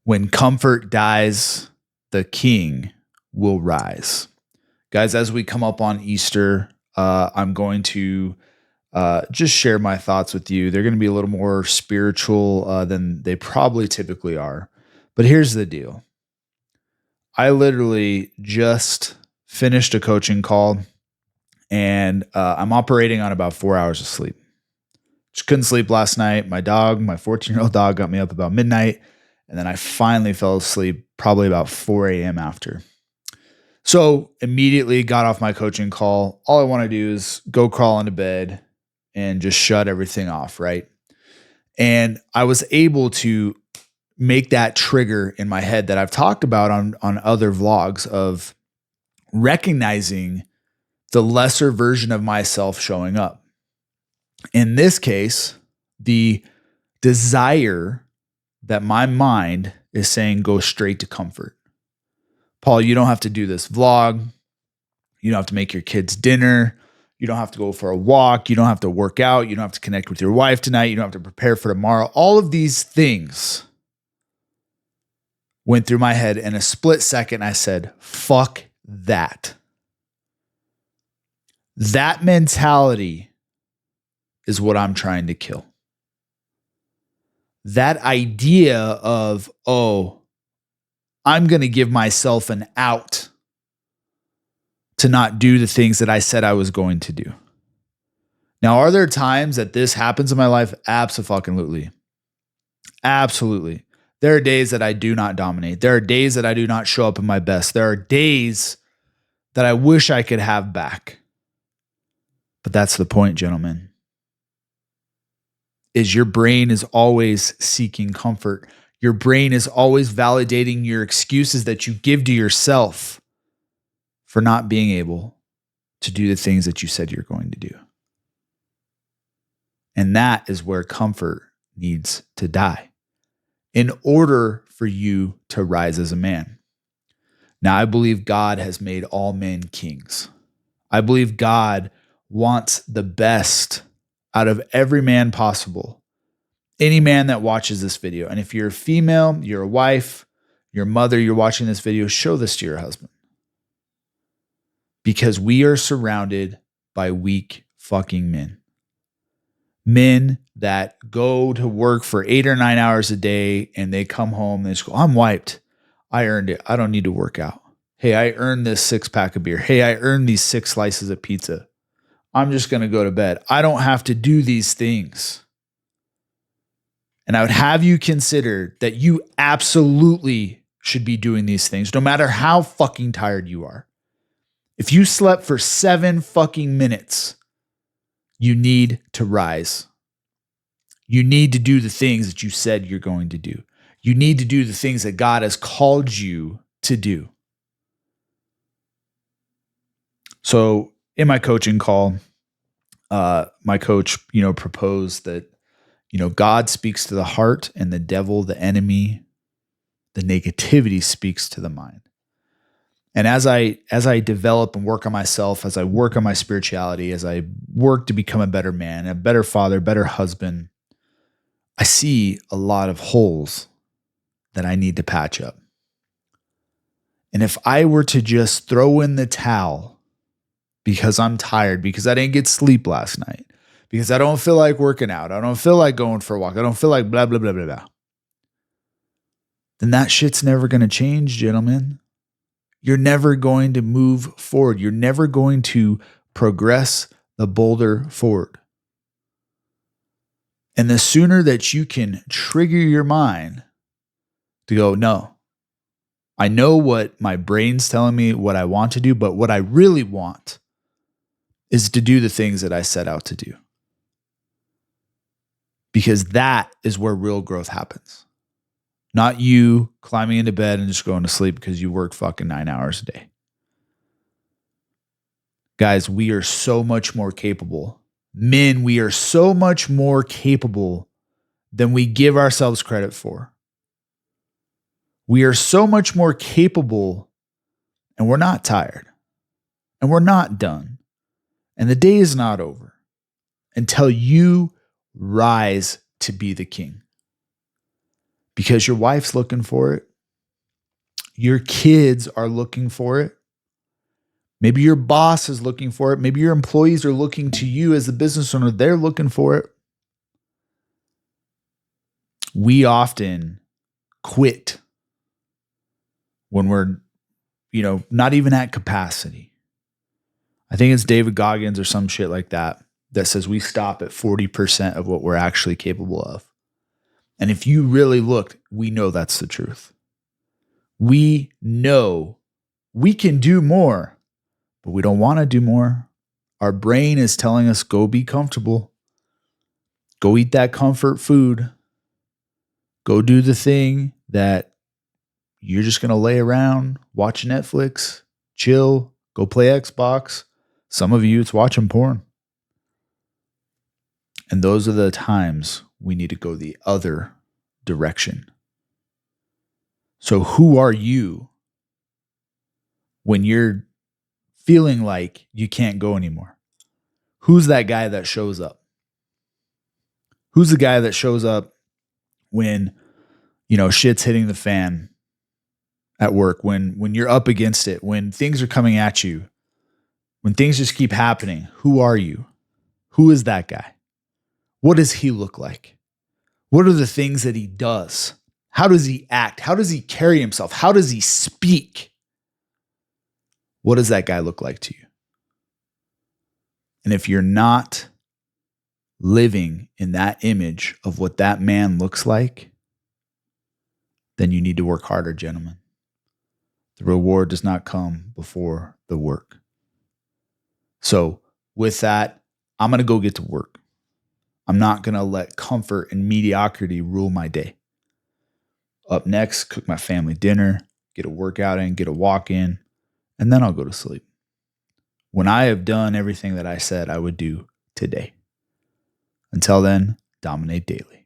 When comfort dies, the king will rise. Guys, as we come up on Easter, I'm going to just share my thoughts with you. They're going to be a little more spiritual than they probably typically are. But here's the deal. I literally just finished a coaching call and I'm operating on about 4 hours of sleep. Just couldn't sleep last night. My 14-year-old dog got me up about midnight. And then I finally fell asleep probably about 4 a.m. after. So immediately got off my coaching call. All I want to do is go crawl into bed and just shut everything off, right? And I was able to make that trigger in my head that I've talked about on other vlogs of recognizing the lesser version of myself showing up. In this case, the desire that my mind is saying go straight to comfort. Paul, you don't have to do this vlog. You don't have to make your kids dinner. You don't have to go for a walk. You don't have to work out. You don't have to connect with your wife tonight. You don't have to prepare for tomorrow. All of these things went through my head in a split second. I said, fuck that. That mentality is what I'm trying to kill. That idea of, I'm going to give myself an out to not do the things that I said I was going to do. Now, are there times that this happens in my life? Absolutely. Absolutely. There are days that I do not dominate. There are days that I do not show up in my best. There are days that I wish I could have back. But that's the point, gentlemen. Is your brain is always seeking comfort. Your brain is always validating your excuses that you give to yourself for not being able to do the things that you said you're going to do. And that is where comfort needs to die in order for you to rise as a man. Now, I believe God has made all men kings. I believe God wants the best out of every man possible. Any man that watches this video. And if you're a female, you're a wife, your mother, you're watching this video, show this to your husband. Because we are surrounded by weak fucking men. Men that go to work for 8 or 9 hours a day and they come home and they just go, I'm wiped. I earned it. I don't need to work out. Hey, I earned this 6-pack of beer. Hey, I earned these 6 slices of pizza. I'm just going to go to bed. I don't have to do these things. And I would have you consider that you absolutely should be doing these things, no matter how fucking tired you are. If you slept for 7 fucking minutes, you need to rise. You need to do the things that you said you're going to do. You need to do the things that God has called you to do. So in my coaching call, my coach, proposed that, God speaks to the heart and the devil, the enemy, the negativity speaks to the mind. And as I develop and work on myself, as I work on my spirituality, as I work to become a better man, a better father, better husband, I see a lot of holes that I need to patch up. And if I were to just throw in the towel because I'm tired, because I didn't get sleep last night, because I don't feel like working out, I don't feel like going for a walk, I don't feel like blah, blah, blah, blah, blah, then that shit's never going to change, gentlemen. You're never going to move forward. You're never going to progress the boulder forward. And the sooner that you can trigger your mind to go, no, I know what my brain's telling me what I want to do, but what I really want is to do the things that I set out to do. Because that is where real growth happens. Not you climbing into bed and just going to sleep because you work fucking 9 hours a day. Guys, we are so much more capable. Men, we are so much more capable than we give ourselves credit for. We are so much more capable, and we're not tired. And we're not done. And the day is not over until you rise to be the king. because your wife's looking for it. Your kids are looking for it. Maybe your boss is looking for it. Maybe your employees are looking to you as the business owner. They're looking for it. We often quit when we're, not even at capacity. I think it's David Goggins or some shit like that says we stop at 40% of what we're actually capable of. And if you really look, we know that's the truth. We know we can do more, but we don't want to do more. Our brain is telling us, go be comfortable. Go eat that comfort food. Go do the thing that you're just going to lay around, watch Netflix, chill, go play Xbox. Some of you, it's watching porn. And those are the times we need to go the other direction. So who are you when you're feeling like you can't go anymore? Who's that guy that shows up? Who's the guy that shows up when, shit's hitting the fan at work, when you're up against it, when things are coming at you, when things just keep happening? Who are you? Who is that guy? What does he look like? What are the things that he does? How does he act? How does he carry himself? How does he speak? What does that guy look like to you? And if you're not living in that image of what that man looks like, then you need to work harder, gentlemen. The reward does not come before the work. So with that, I'm going to go get to work. I'm not going to let comfort and mediocrity rule my day. Up next, cook my family dinner, get a workout in, get a walk in, and then I'll go to sleep. When I have done everything that I said I would do today. Until then, dominate daily.